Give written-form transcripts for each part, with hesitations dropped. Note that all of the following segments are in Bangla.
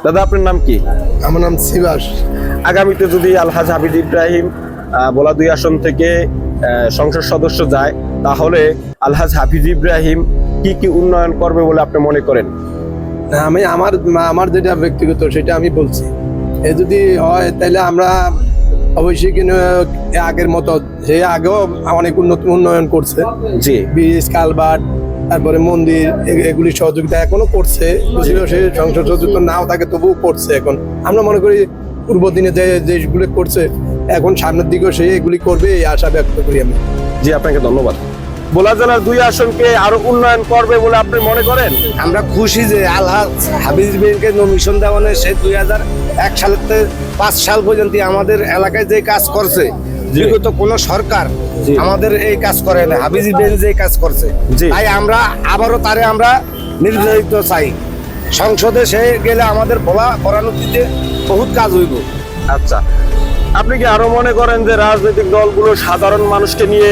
দাদা আপনার নাম কি? আমার নাম শিবাস। আগামীতে যদি আলহাজ হাবিজ ইব্রাহিম ভোলা 2 আসন থেকে সংসদ সদস্য যায়, তাহলে আলহাজ হাবিজ ইব্রাহিম কি কি উন্নয়ন করবে বলে আপনি মনে করেন? না, আমি আমার যেটা ব্যক্তিগত সেটা আমি বলছি। এ যদি হয় তাহলে আমরা অবশ্যই কিন্তু আগের মতো, সে আগেও অনেক উন্নয়ন করছে। জি, ব্রিজ, কালভার্ট, তারপরে মন্দির, এগুলি সহযোগিতা এখনো করছে। যদিও সে সংসদ সদস্য নাও থাকে তবুও করছে। এখন আমরা মনে করি পূর্ব দিনে যে যেগুলি করছে এখন সামনের দিকেও সে এগুলি করবে, এই আশা ব্যক্ত করি আমি। জি, আপনাকে ধন্যবাদ। ভোলা জেলার 2 আসনকে আরো উন্নয়ন করবে বলে আপনি মনে করেন? আমরা খুশি যে আলহাজ হাবিজ ইব্রাহিমকে নমিশন দেওয়া সে 2001 সাল থেকে 5 সাল পর্যন্ত আমাদের এলাকায় যে কাজ করছে, বিগত কোন সরকার আমাদের এই কাজ করে না। হাবিজ ইব্রাহিম যে কাজ করছে, তাই আমরা আবারও তারে আমরা নির্ধারিত চাই। সংসদে সে গেলে আমাদের পরানুতিতে বহুত কাজ হইব। আচ্ছা, আপনি কি আরো মনে করেন যে রাজনৈতিক দলগুলো সাধারণ মানুষকে নিয়ে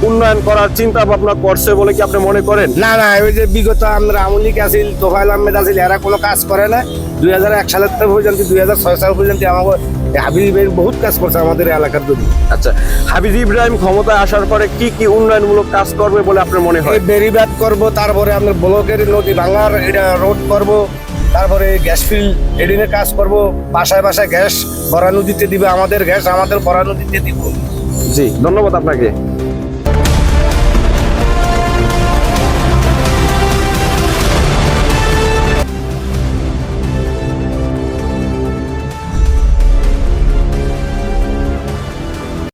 উন্নয়ন করার চিন্তা ভাবনা করছে বলে কি আপনি মনে করেন? না না, ওই যে বিগত আমরা আমলিক আছিল, তোফায়েল আহমেদ আছিল, এরা কোনো কাজ করে না। 2001 সালের থেকে পর্যন্ত 2006 সাল পর্যন্ত আমাকে হাবিজ ইব্রাহিম বহুত কাজ করছে আমাদের এলাকার জন্য। আচ্ছা, হাবিজ ইব্রাহিম ক্ষমতায় আসার পরে কি কি উন্নয়নমূলক কাজ করবে বলে আপনার মনে হয়? বেরিবাদ করব, তারপরে আমরা ব্লকের নদী ভাঙার এটা রোড করব, তারপরে গ্যাস ফিল্ড এডিনের কাজ করব, বাসায় বাসায় গ্যাস ভরা নদীতে দিবে, আমাদের গ্যাস আমাদের ভরা নদীতে দিব। জি, ধন্যবাদ আপনাকে।